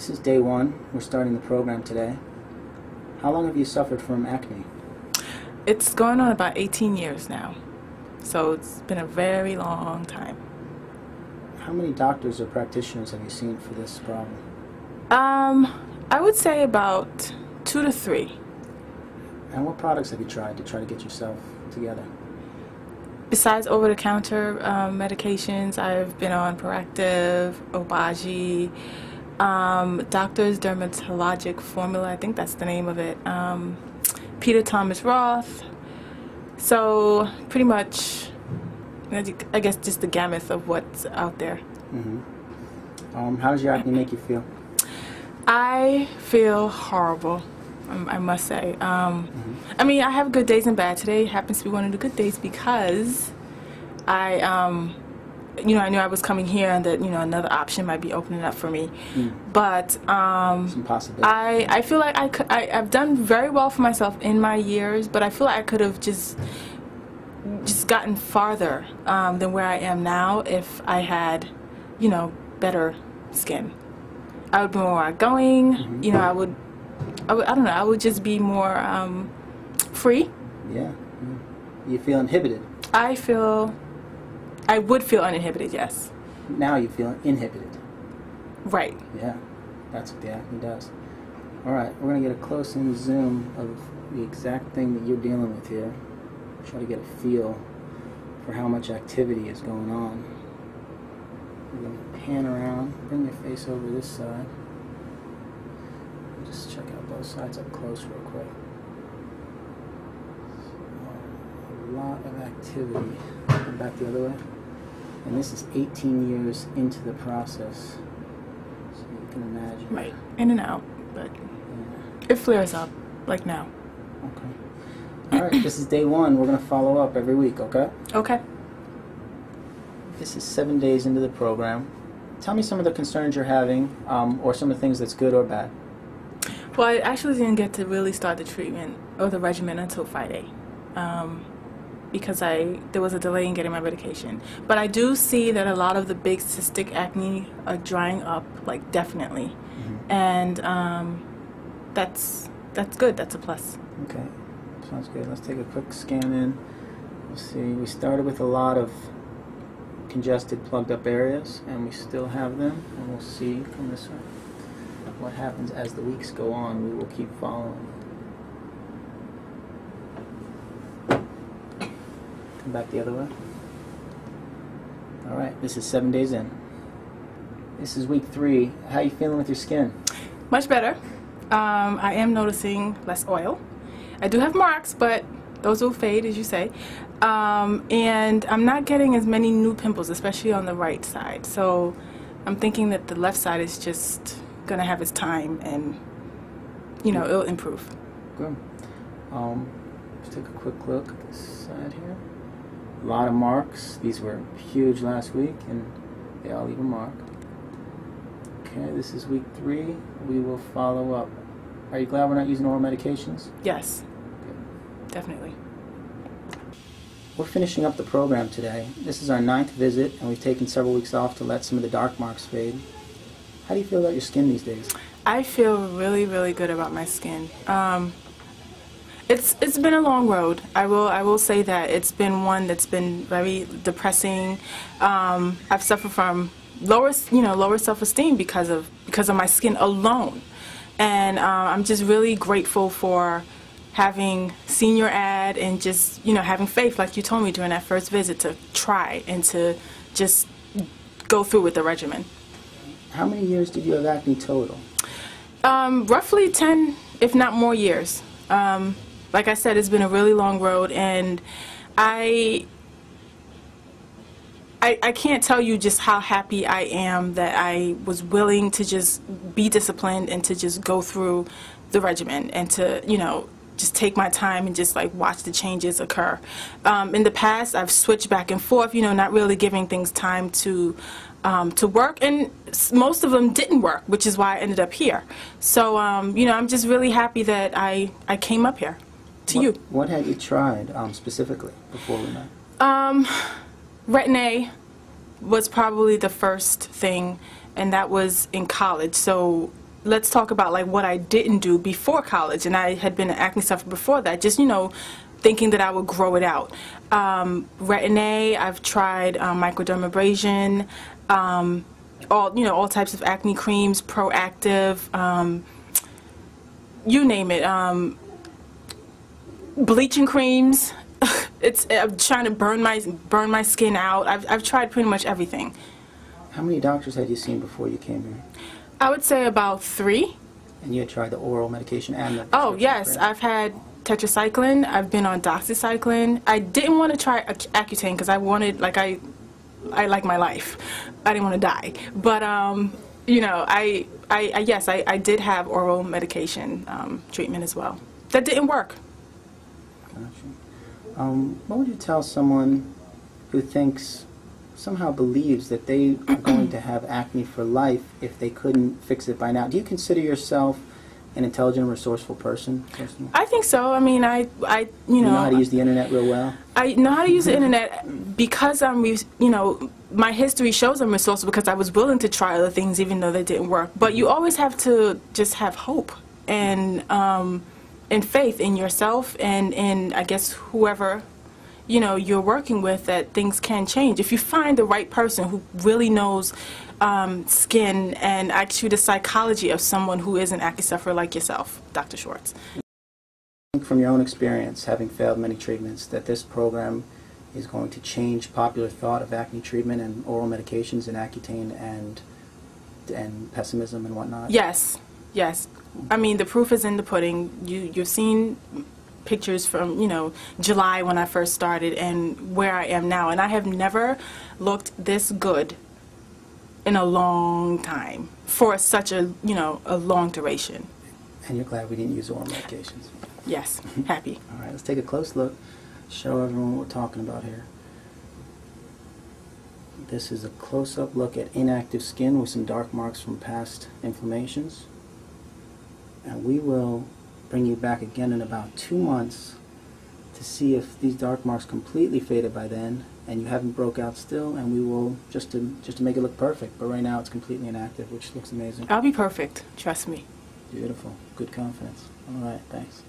This is day one. We're starting the program today. How long have you suffered from acne? It's going on about 18 years now. So it's been a very long time. How many doctors or practitioners have you seen for this problem? I would say about 2 to 3. And what products have you tried to get yourself together? Besides over-the-counter medications, I've been on Proactive, Obagi, Doctor's Dermatologic Formula, I think that's the name of it, Peter Thomas Roth. So pretty much, I guess, just the gamut of what's out there. Mm-hmm. How does your acne make you feel? I feel horrible, I must say. I mean, I have good days and bad. Today happens to be one of the good days because I knew I was coming here and that, another option might be opening up for me. But Some possibilities. I feel like I've done very well for myself in my years, but I feel like I could have just gotten farther than where I am now if I had, better skin. I would be more outgoing. I don't know. I would just be more free. Yeah. You feel inhibited. I would feel uninhibited, yes. Now you feel inhibited. Right. Yeah, that's what the acne does. All right, we're going to get a close-in zoom of the exact thing that you're dealing with here. Try to get a feel for how much activity is going on. We're going to pan around, bring your face over this side. Just check out both sides up close real quick. A lot of activity. Come back the other way. And this is 18 years into the process, so you can imagine. Right, in and out, but it flares up, like now. Okay. All right, this is day one. We're going to follow up every week, okay? Okay. This is 7 days into the program. Tell me some of the concerns you're having, or some of the things that's good or bad. Well, I actually didn't get to really start the treatment or the regimen until Friday. Because there was a delay in getting my medication. But I do see that a lot of the big cystic acne are drying up, like definitely. And that's good, that's a plus. Okay, sounds good. Let's take a quick scan in. We'll see, we started with a lot of congested, plugged up areas, and we still have them, and we'll see, come this way, what happens as the weeks go on. We will keep following. Come back the other way. Alright, this is 7 days in. This is week 3. How are you feeling with your skin? Much better. I am noticing less oil. I do have marks, but those will fade, as you say. And I'm not getting as many new pimples, especially on the right side. So I'm thinking that the left side is just going to have its time and, it'll improve. Good. Let's take a quick look at this side here. A lot of marks. These were huge last week, and they all leave a mark. Okay, this is week 3. We will follow up. Are you glad we're not using oral medications? Yes. Good. Definitely. We're finishing up the program today. This is our 9th visit, and we've taken several weeks off to let some of the dark marks fade. How do you feel about your skin these days? I feel really, really good about my skin. It's been a long road. I will say that it's been one that's been very depressing. I've suffered from lower self-esteem because of my skin alone, and I'm just really grateful for having seen your ad and just having faith, like you told me during that first visit, to try and to just go through with the regimen. How many years did you have acne total? Roughly 10, if not more years. Like I said, it's been a really long road, and I can't tell you just how happy I am that I was willing to just be disciplined and to just go through the regimen and to, just take my time and just like watch the changes occur. In the past, I've switched back and forth, not really giving things time to work, and most of them didn't work, which is why I ended up here. So, I'm just really happy that I came up here to you. What had you tried specifically before we met? Retin-A was probably the first thing, and that was in college. So let's talk about like what I didn't do before college, and I had been an acne sufferer before that, just thinking that I would grow it out. Retin-A, I've tried microdermabrasion, all types of acne creams, Proactive, you name it, bleaching creams. I'm trying to burn my skin out. I've tried pretty much everything. How many doctors had you seen before you came here? I would say about 3. And you had tried the oral medication and the... Oh, yes. I've had tetracycline. I've been on doxycycline. I didn't want to try Accutane because I wanted, I like my life. I didn't want to die. But, yes, I did have oral medication treatment as well. That didn't work. Gotcha. What would you tell someone who somehow believes that they are going to have acne for life if they couldn't fix it by now? Do you consider yourself an intelligent, resourceful person? Personally? I think so. I mean, you know how to use the internet real well? I know how to use the internet because my history shows I'm resourceful because I was willing to try other things even though they didn't work. But you always have to just have hope and faith in yourself and in, I guess, whoever you're working with, that things can change. If you find the right person who really knows skin and actually the psychology of someone who is an acne sufferer like yourself, Dr. Schwartz. From your own experience, having failed many treatments, that this program is going to change popular thought of acne treatment and oral medications and Accutane and pessimism and whatnot? Yes, yes. I mean, the proof is in the pudding. You've seen pictures from July when I first started and where I am now, and I have never looked this good in a long time for such a a long duration. And you're glad we didn't use oral medications? Yes, happy. All right, let's take a close look, show everyone what we're talking about here. This is a close-up look at inactive skin with some dark marks from past inflammations, and we will bring you back again in about 2 months to see if these dark marks completely faded by then and you haven't broke out still, and we will just to make it look perfect. But right now it's completely inactive, which looks amazing. I'll be perfect, trust me. Beautiful. Good confidence. All right, thanks.